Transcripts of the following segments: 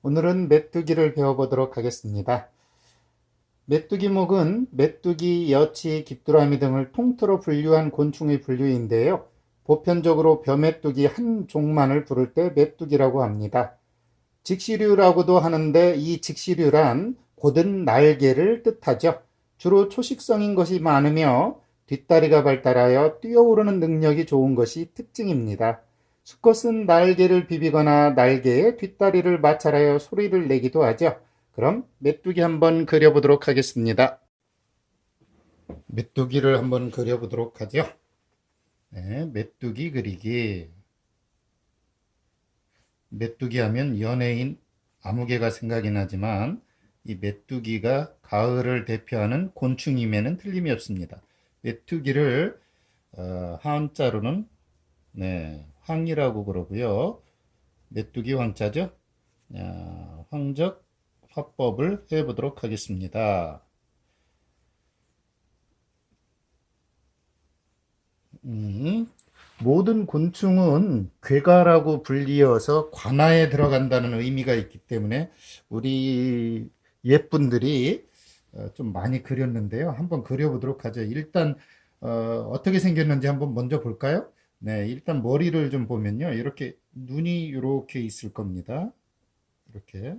오늘은 메뚜기를 배워보도록 하겠습니다. 메뚜기목은 메뚜기, 여치, 귀뚜라미 등을 통틀어 분류한 곤충의 분류인데요. 보편적으로 벼메뚜기 한 종만을 부를 때 메뚜기라고 합니다. 직시류라고도 하는데 이 직시류란 곧은 날개를 뜻하죠. 주로 초식성인 것이 많으며 뒷다리가 발달하여 뛰어오르는 능력이 좋은 것이 특징입니다. 수컷은 날개를 비비거나 날개에 뒷다리를 마찰하여 소리를 내기도 하죠. 그럼 메뚜기 한번 그려보도록 하겠습니다. 메뚜기를 한번 그려보도록 하죠. 네, 메뚜기 그리기. 메뚜기 하면 연예인 아무개가 생각이 나지만 이 메뚜기가 가을을 대표하는 곤충임에는 틀림이 없습니다. 메뚜기를 한자로는 황이라고 그러고요. 메뚜기 황자죠. 황적 화법을 해보도록 하겠습니다. 모든 곤충은 괴가라고 불리어서 관아에 들어간다는 의미가 있기 때문에 우리 옛분들이 좀 많이 그렸는데요. 한번 그려보도록 하죠. 일단 어떻게 생겼는지 한번 먼저 볼까요? 네, 일단 머리를 좀 보면요. 이렇게 눈이 이렇게 있을 겁니다. 이렇게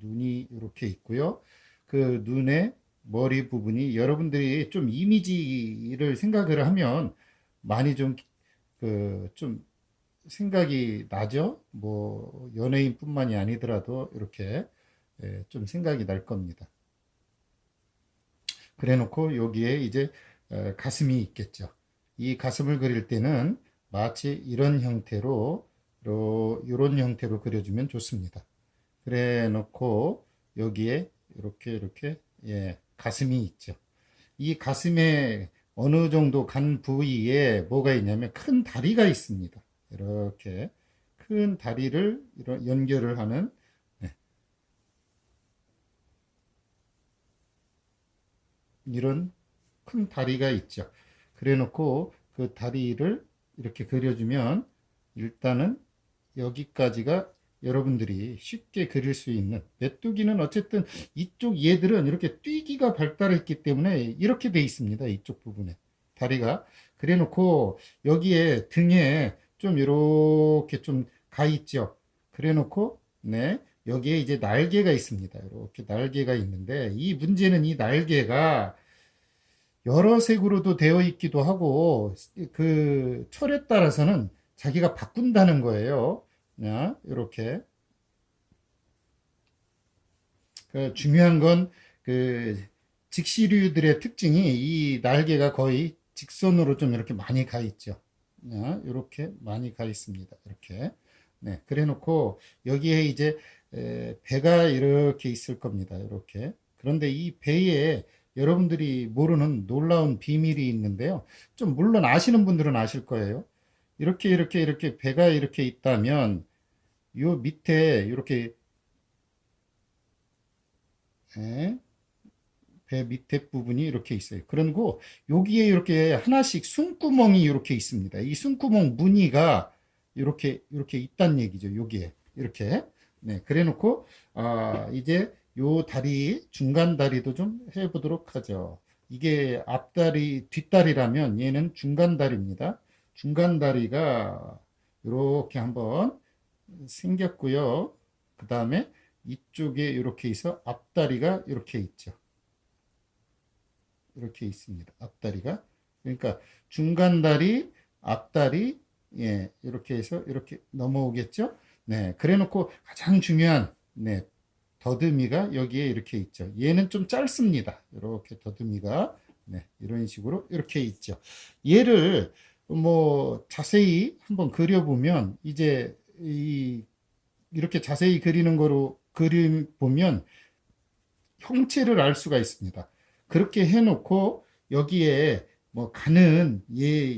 눈이 이렇게 있고요. 그 눈의 머리 부분이 여러분들이 좀 이미지를 생각을 하면 많이 좀 생각이 나죠? 뭐, 연예인뿐만이 아니더라도 이렇게 좀 생각이 날 겁니다. 그래 놓고 여기에 이제 가슴이 있겠죠. 이 가슴을 그릴 때는 마치 이런 형태로, 이런 형태로 그려주면 좋습니다. 그래 놓고 여기에 이렇게 가슴이 있죠. 이 가슴에 어느 정도 간 부위에 뭐가 있냐면 큰 다리가 있습니다. 이렇게 큰 다리를 연결을 하는 이런 큰 다리가 있죠. 그래 놓고 그 다리를 이렇게 그려주면 일단은 여기까지가 여러분들이 쉽게 그릴 수 있는, 메뚜기는 어쨌든 이쪽 얘들은 이렇게 뛰기가 발달했기 때문에 이렇게 돼 있습니다. 이쪽 부분에 다리가. 그래 놓고 여기에 등에 좀 이렇게 좀 가 있죠. 그래 놓고 여기에 이제 날개가 있습니다. 이렇게 날개가 있는데 이 문제는 이 날개가 여러 색으로도 되어 있기도 하고 그 철에 따라서는 자기가 바꾼다는 거예요. 이렇게 중요한 건 그 직시류들의 특징이 이 날개가 거의 직선으로 좀 이렇게 많이 가 있죠. 이렇게 많이 가 있습니다. 이렇게. 그래 놓고 여기에 이제 배가 이렇게 있을 겁니다. 이렇게. 그런데 이 배에 여러분들이 모르는 놀라운 비밀이 있는데요. 좀 물론 아시는 분들은 아실 거예요. 이렇게 배가 이렇게 있다면 요 밑에 이렇게 배 밑에 부분이 이렇게 있어요. 그리고 여기에 이렇게 하나씩 숨구멍이 이렇게 있습니다. 이 숨구멍 무늬가 이렇게 있단 얘기죠. 여기에 이렇게. 그래 놓고 이제 요 다리 중간 다리도 좀 해보도록 하죠. 이게 앞다리 뒷다리라면 얘는 중간 다리입니다. 중간 다리가 이렇게 한번 생겼고요. 그 다음에 이쪽에 이렇게 있어 앞다리가 이렇게 있죠. 이렇게 있습니다. 앞다리가. 그러니까 중간 다리, 앞다리, 이렇게 해서 이렇게 넘어오겠죠. 그래 놓고 가장 중요한, 더듬이가 여기에 이렇게 있죠. 얘는 좀 짧습니다. 이렇게 더듬이가, 이런 식으로 이렇게 있죠. 얘를 뭐 자세히 한번 그려보면 이제 이렇게 자세히 그리는 거로 보면 형체를 알 수가 있습니다. 그렇게 해놓고 여기에 뭐 가는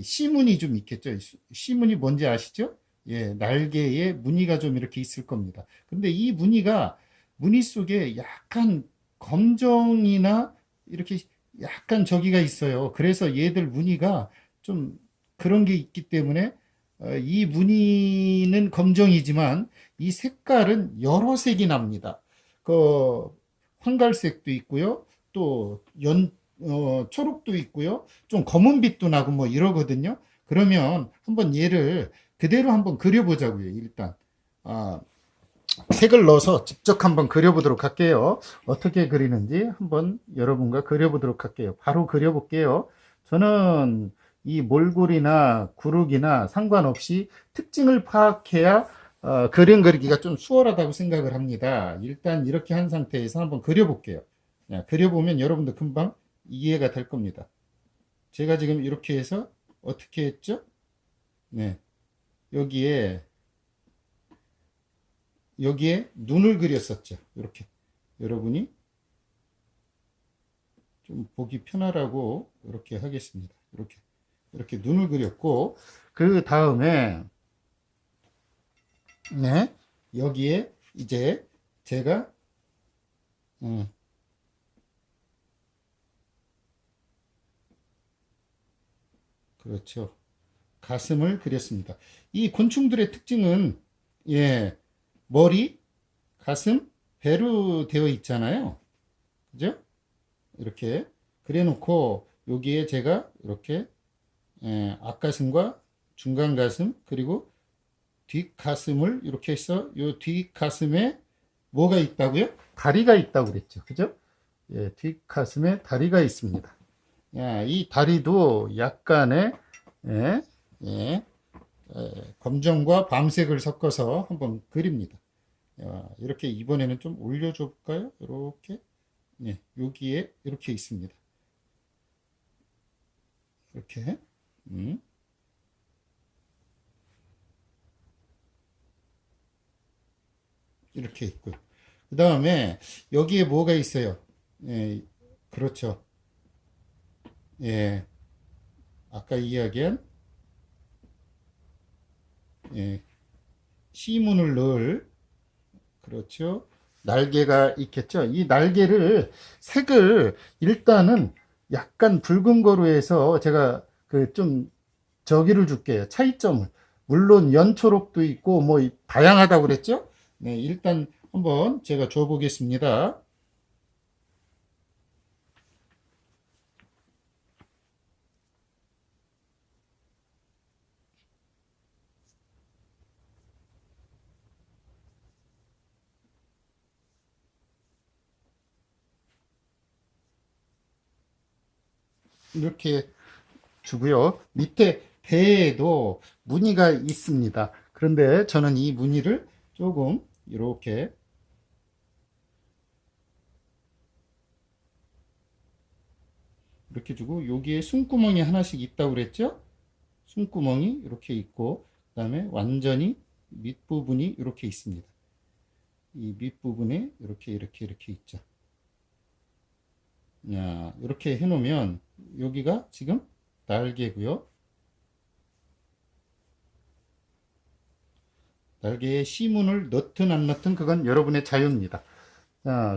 시문이 좀 있겠죠. 시문이 뭔지 아시죠? 날개에 무늬가 좀 이렇게 있을 겁니다. 근데 이 무늬 속에 약간 검정이나 이렇게 약간 저기가 있어요. 그래서 얘들 무늬가 좀 그런 게 있기 때문에 이 무늬는 검정이지만 이 색깔은 여러 색이 납니다. 그 황갈색도 있고요. 또 초록도 있고요. 좀 검은빛도 나고 뭐 이러거든요. 그러면 한번 얘를 그대로 한번 그려보자고요. 일단 색을 넣어서 직접 한번 그려보도록 할게요. 어떻게 그리는지 한번 여러분과 그려보도록 할게요. 바로 그려볼게요. 저는 이 몰골이나 구르기나 상관없이 특징을 파악해야 그림 그리기가 좀 수월하다고 생각을 합니다. 일단 이렇게 한 상태에서 한번 그려볼게요. 그려보면 여러분도 금방 이해가 될 겁니다. 제가 지금 이렇게 해서 어떻게 했죠? 네, 여기에 눈을 그렸었죠. 이렇게 여러분이 좀 보기 편하라고 이렇게 하겠습니다. 이렇게 눈을 그렸고 그 다음에 네, 여기에 이제 제가 그렇죠. 가슴을 그렸습니다. 이 곤충들의 특징은 머리, 가슴, 배로 되어 있잖아요. 그죠? 이렇게 그래 놓고 여기에 제가 이렇게 앞가슴과 중간 가슴 그리고 뒷가슴을 이렇게 해서 요 뒷가슴에 뭐가 있다고요? 다리가 있다고 그랬죠. 그죠? 뒷가슴에 다리가 있습니다. 이 다리도 약간의 예, 예, 검정과 밤색을 섞어서 한번 그립니다. 이렇게 이번에는 좀 올려줘 볼까요? 이렇게 여기에 이렇게 있습니다. 이렇게 이렇게 있고요. 그 다음에 여기에 뭐가 있어요? 그렇죠. 아까 이야기한 시문을 넣을 그렇죠. 날개가 있겠죠. 이 날개를 색을 일단은 약간 붉은 거로 해서 제가 그 좀 저기를 줄게요. 차이점을. 물론 연초록도 있고 뭐 다양하다고 그랬죠. 네, 일단 한번 제가 줘 보겠습니다. 이렇게 주고요. 밑에 배에도 무늬가 있습니다. 그런데 저는 이 무늬를 조금 이렇게 주고 여기에 숨구멍이 하나씩 있다고 그랬죠? 숨구멍이 이렇게 있고 그다음에 완전히 밑부분이 이렇게 있습니다. 이 밑부분에 이렇게 있죠. 이렇게 해놓으면 여기가 지금 날개고요. 날개에 시문을 넣든 안 넣든 그건 여러분의 자유입니다.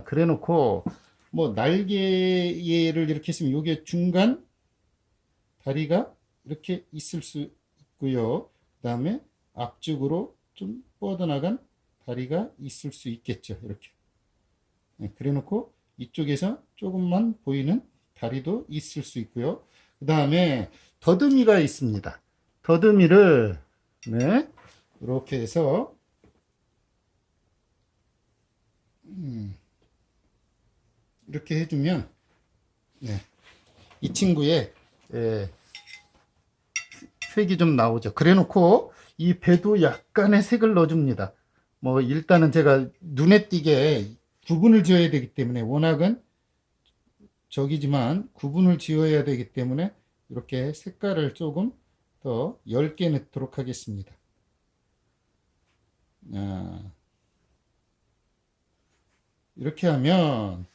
그래 놓고 뭐 날개를 이렇게 했으면 요게 중간 다리가 이렇게 있을 수 있고요. 그 다음에 앞쪽으로 좀 뻗어나간 다리가 있을 수 있겠죠. 이렇게. 그래 놓고 이쪽에서 조금만 보이는 다리도 있을 수 있고요. 그 다음에 더듬이가 있습니다. 더듬이를 이렇게 해서 이렇게 해주면 이 친구의 색이 좀 나오죠. 그래 놓고 이 배도 약간의 색을 넣어줍니다. 뭐 일단은 제가 눈에 띄게 구분을 지어야 되기 때문에 워낙은 저기지만 구분을 지어야 되기 때문에 이렇게 색깔을 조금 더 엷게 넣도록 하겠습니다. 이렇게 하면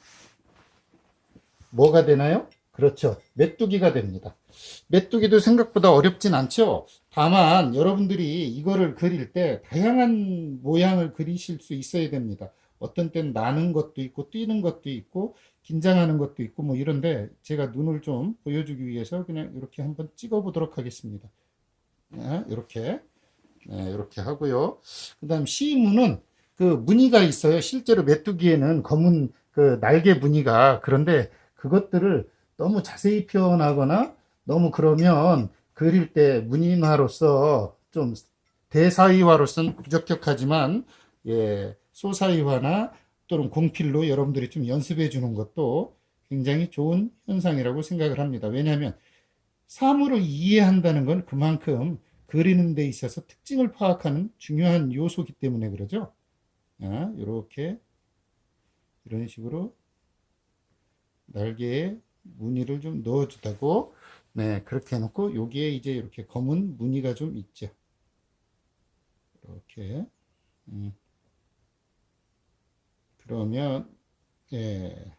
뭐가 되나요? 그렇죠. 메뚜기가 됩니다. 메뚜기도 생각보다 어렵진 않죠. 다만 여러분들이 이거를 그릴 때 다양한 모양을 그리실 수 있어야 됩니다. 어떤 때는 나는 것도 있고 뛰는 것도 있고 긴장하는 것도 있고 뭐 이런데 제가 눈을 좀 보여주기 위해서 그냥 이렇게 한번 찍어 보도록 하겠습니다. 이렇게 네, 이렇게 하고요. 그 다음 C무는 그 무늬가 있어요. 실제로 메뚜기에는 검은 그 날개 무늬가. 그런데 그것들을 너무 자세히 표현하거나 너무 그러면 그릴 때 문인화로서 좀 대사이화로서는 부적격하지만, 예, 소사이화나 또는 공필로 여러분들이 좀 연습해 주는 것도 굉장히 좋은 현상이라고 생각을 합니다. 왜냐하면 사물을 이해한다는 건 그만큼 그리는 데 있어서 특징을 파악하는 중요한 요소이기 때문에 그러죠. 이렇게 이런 식으로 날개에 무늬를 좀 넣어주다고, 네, 그렇게 해놓고 여기에 이제 이렇게 검은 무늬가 좀 있죠. 이렇게 그러면, 예,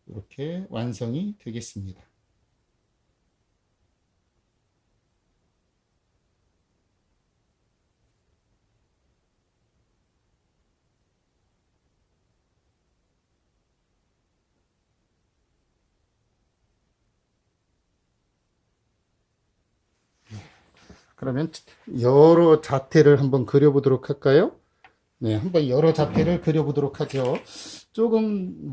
이렇게 완성이 되겠습니다. 그러면 여러 자태를 한번 그려보도록 할까요? 네, 한번 여러 자태를 그려보도록 하죠. 조금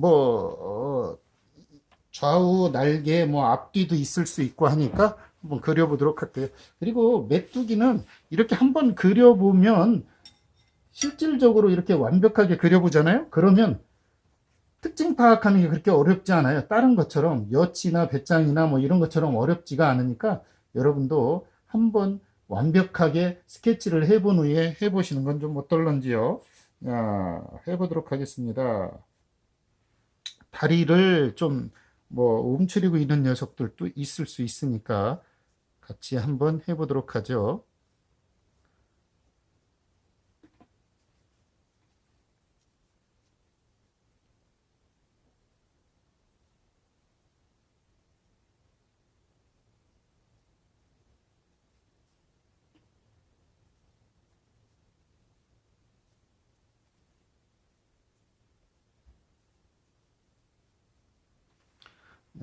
좌우 날개 뭐 앞뒤도 있을 수 있고 하니까 한번 그려보도록 할게요. 그리고 메뚜기는 이렇게 한번 그려보면 실질적으로 이렇게 완벽하게 그려보잖아요. 그러면 특징 파악하는 게 그렇게 어렵지 않아요. 다른 것처럼 여치나 배짱이나 뭐 이런 것처럼 어렵지가 않으니까 여러분도 한번 완벽하게 스케치를 해본 후에 해보시는 건 좀 어떨런지요. 자, 해보도록 하겠습니다. 다리를 좀 뭐 움츠리고 있는 녀석들도 있을 수 있으니까 같이 한번 해보도록 하죠.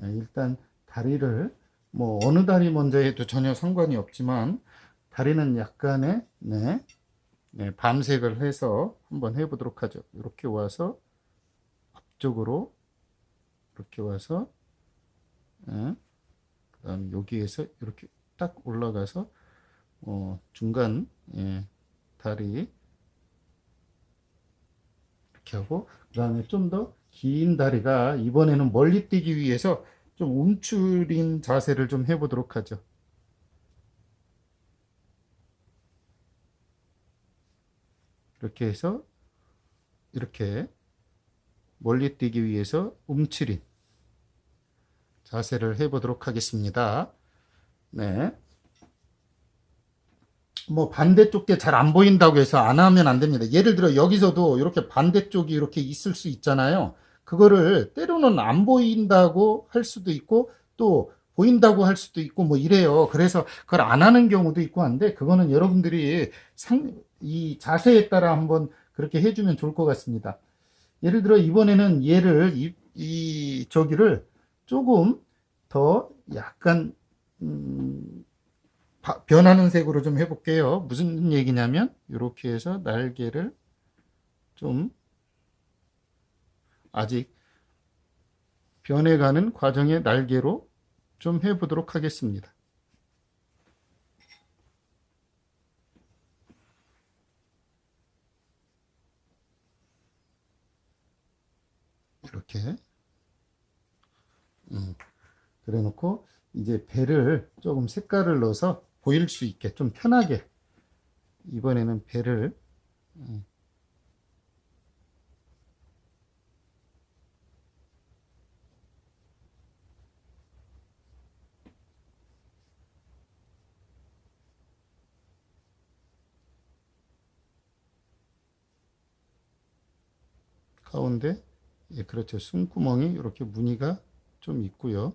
일단 다리를 뭐 어느 다리 먼저 해도 전혀 상관이 없지만 다리는 약간의, 네, 네, 밤색을 해서 한번 해보도록 하죠. 이렇게 와서 앞쪽으로 이렇게 와서, 네, 그다음 여기에서 이렇게 딱 올라가서 중간, 예, 다리 이렇게 하고, 그 다음에 좀 더 긴 다리가 이번에는 멀리 뛰기 위해서 좀 움츠린 자세를 좀 해보도록 하죠. 이렇게 해서 이렇게 멀리 뛰기 위해서 움츠린 자세를 해보도록 하겠습니다. 네. 뭐 반대쪽 게 잘 안 보인다고 해서 안 하면 안 됩니다. 예를 들어 여기서도 이렇게 반대쪽이 이렇게 있을 수 있잖아요. 그거를 때로는 안 보인다고 할 수도 있고 또 보인다고 할 수도 있고 뭐 이래요. 그래서 그걸 안 하는 경우도 있고 한데 그거는 여러분들이 이 자세에 따라 한번 그렇게 해주면 좋을 것 같습니다. 예를 들어 이번에는 얘를 저기를 조금 더 약간 변하는 색으로 좀 해볼게요. 무슨 얘기냐면 이렇게 해서 날개를 좀 아직 변해가는 과정의 날개로 좀 해보도록 하겠습니다. 이렇게 그래 놓고 이제 배를 조금 색깔을 넣어서 보일 수 있게 좀 편하게 이번에는 배를 가운데, 예, 그렇죠. 숨구멍이 이렇게 무늬가 좀 있고요.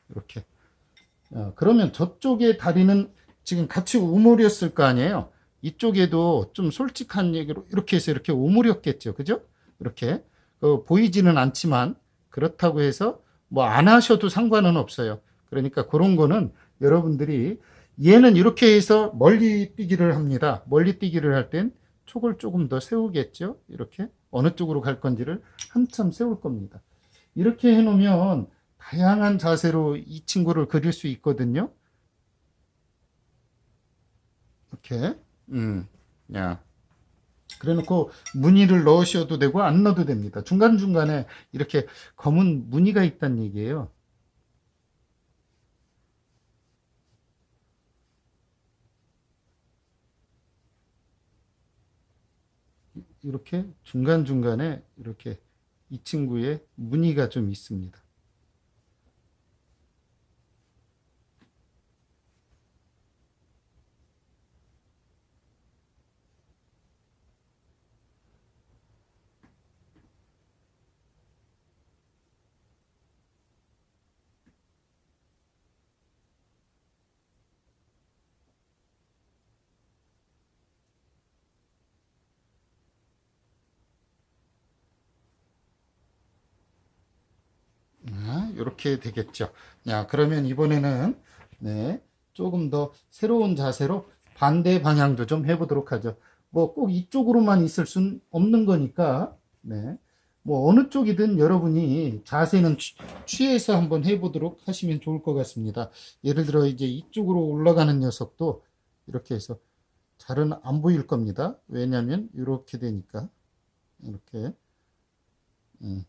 이렇게. 그러면 저쪽의 다리는 지금 같이 오므렸을 거 아니에요. 이쪽에도 좀 솔직한 얘기로 이렇게 해서 이렇게 오므렸겠죠. 그죠? 이렇게 보이지는 않지만 그렇다고 해서 뭐 안 하셔도 상관은 없어요. 그러니까 그런 거는 여러분들이 얘는 이렇게 해서 멀리 뛰기를 합니다. 멀리 뛰기를 할 땐 촉을 조금 더 세우겠죠. 이렇게 어느 쪽으로 갈 건지를 한참 세울 겁니다. 이렇게 해 놓으면 다양한 자세로 이 친구를 그릴 수 있거든요. 이렇게 야 그래 놓고 무늬를 넣으셔도 되고 안 넣어도 됩니다. 중간중간에 이렇게 검은 무늬가 있다는 얘기예요. 이렇게 중간중간에 이렇게 이 친구의 무늬가 좀 있습니다. 이렇게 되겠죠. 야, 그러면 이번에는 네, 조금 더 새로운 자세로 반대 방향도 좀 해보도록 하죠. 뭐 꼭 이쪽으로만 있을 수는 없는 거니까 네, 뭐 어느 쪽이든 여러분이 자세는 취해서 한번 해보도록 하시면 좋을 것 같습니다. 예를 들어 이제 이쪽으로 올라가는 녀석도 이렇게 해서 잘은 안 보일 겁니다. 왜냐하면 이렇게 되니까 이렇게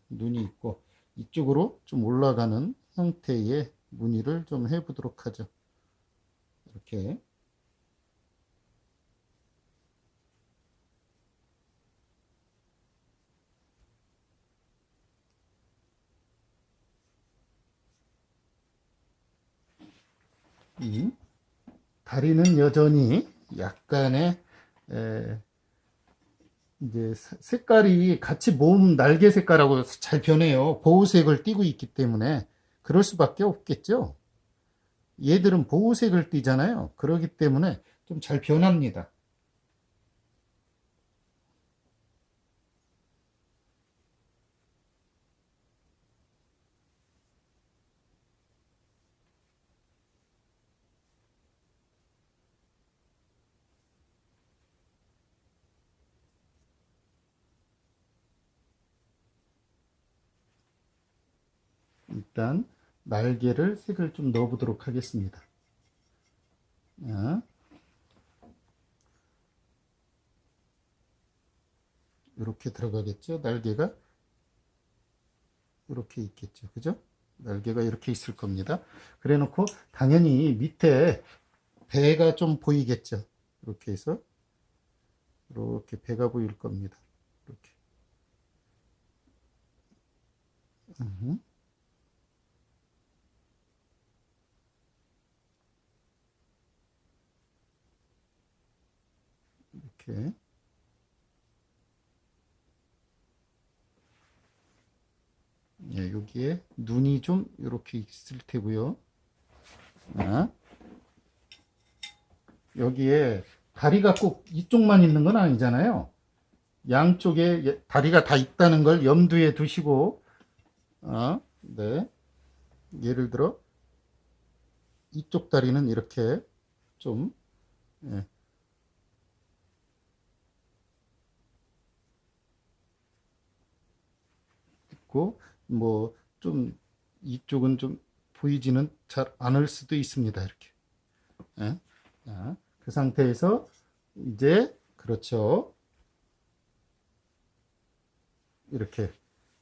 눈이 있고 이쪽으로 좀 올라가는 형태의 무늬를 좀 해보도록 하죠. 이렇게 이 다리는 여전히 약간의 이제 색깔이 같이 몸 날개 색깔하고 잘 변해요. 보호색을 띠고 있기 때문에 그럴 수밖에 없겠죠. 얘들은 보호색을 띠잖아요. 그렇기 때문에 좀 잘 변합니다. 일단 날개를 색을 좀 넣어 보도록 하겠습니다. 이렇게 들어가겠죠. 날개가 이렇게 있겠죠. 그죠? 날개가 이렇게 있을 겁니다. 그래 놓고 당연히 밑에 배가 좀 보이겠죠. 이렇게 해서 이렇게 배가 보일 겁니다. 이렇게. 이렇게. 예, 여기에 눈이 좀 이렇게 있을 테고요. 여기에 다리가 꼭 이쪽만 있는 건 아니잖아요. 양쪽에 다리가 다 있다는 걸 염두에 두시고, 네. 예를 들어, 이쪽 다리는 이렇게 좀, 예, 있고, 뭐, 좀, 이쪽은 좀 보이지는 잘 않을 수도 있습니다. 이렇게. 예. 자, 그 상태에서 이제, 그렇죠. 이렇게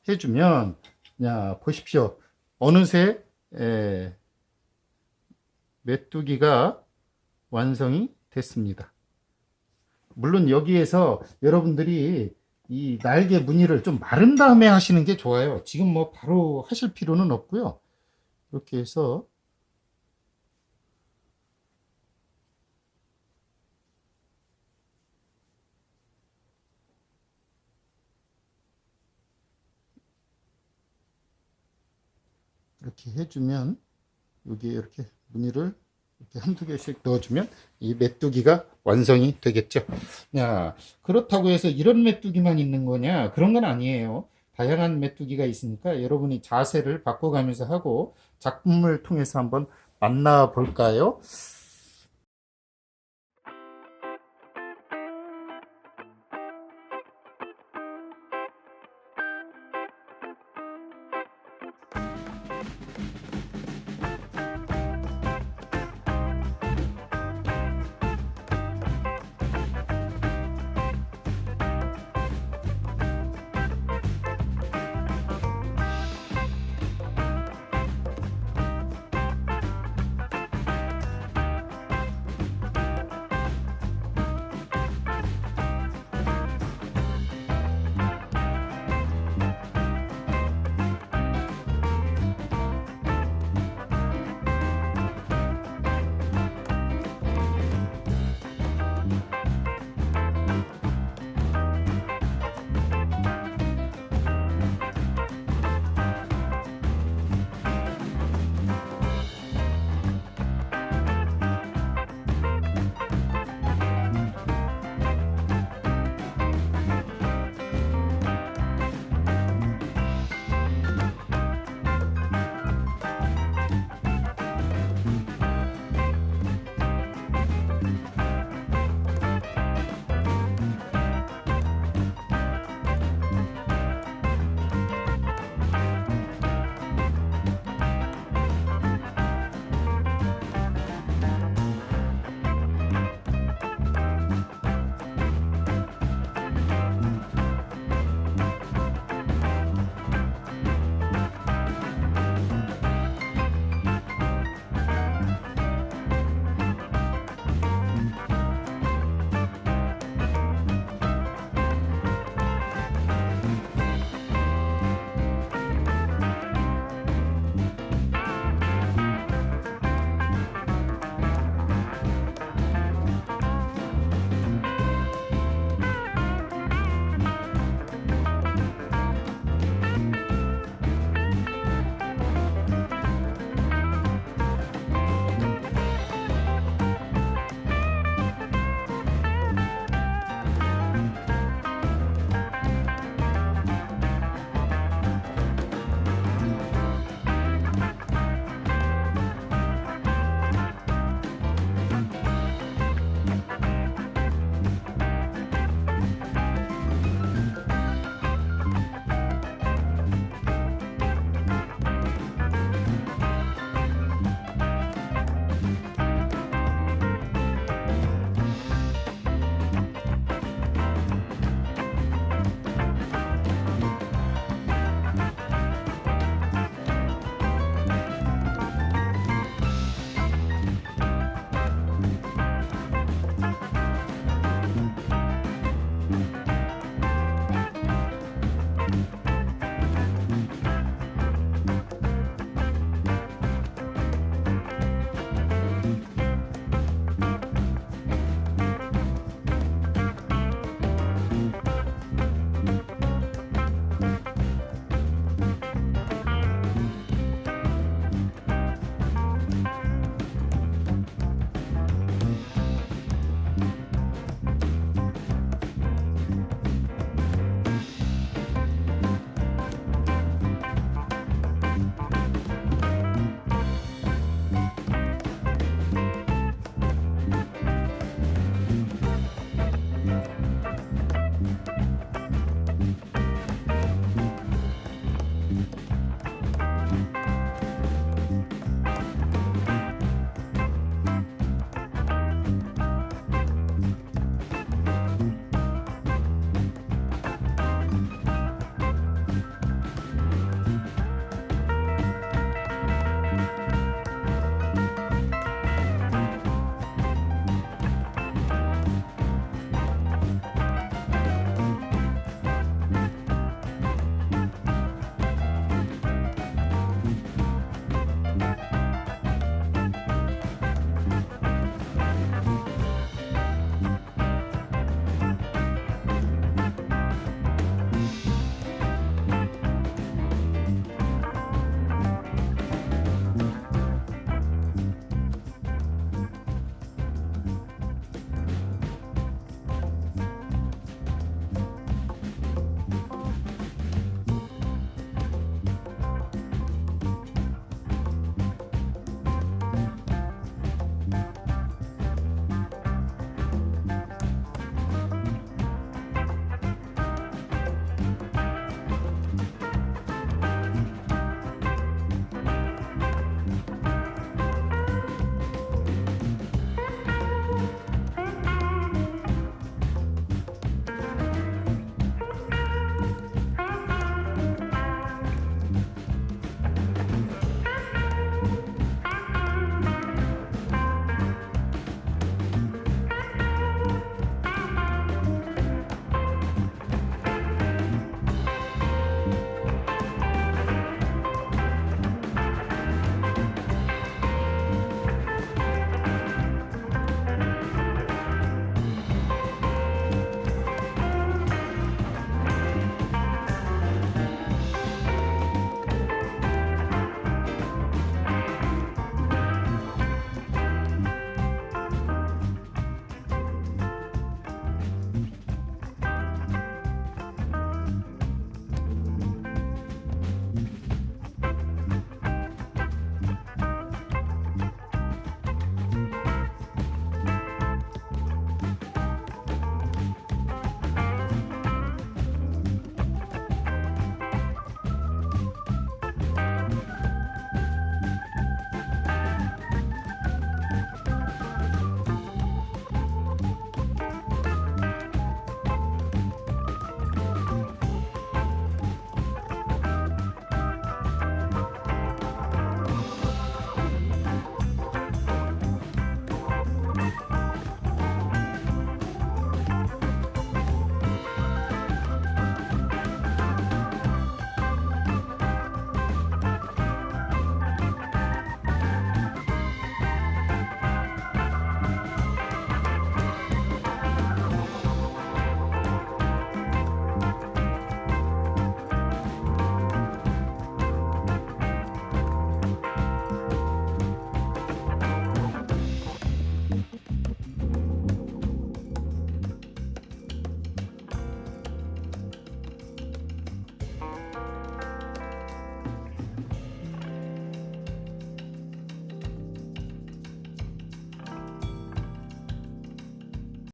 해주면, 야, 보십시오. 어느새, 메뚜기가 완성이 됐습니다. 물론 여기에서 여러분들이 이 날개 무늬를 좀 마른 다음에 하시는 게 좋아요. 지금 뭐 바로 하실 필요는 없고요. 이렇게 해서 이렇게 해주면 여기에 이렇게 무늬를 이렇게 한두 개씩 넣어주면 이 메뚜기가 완성이 되겠죠. 야, 그렇다고 해서 이런 메뚜기만 있는 거냐? 그런 건 아니에요. 다양한 메뚜기가 있으니까 여러분이 자세를 바꿔가면서 하고 작품을 통해서 한번 만나 볼까요?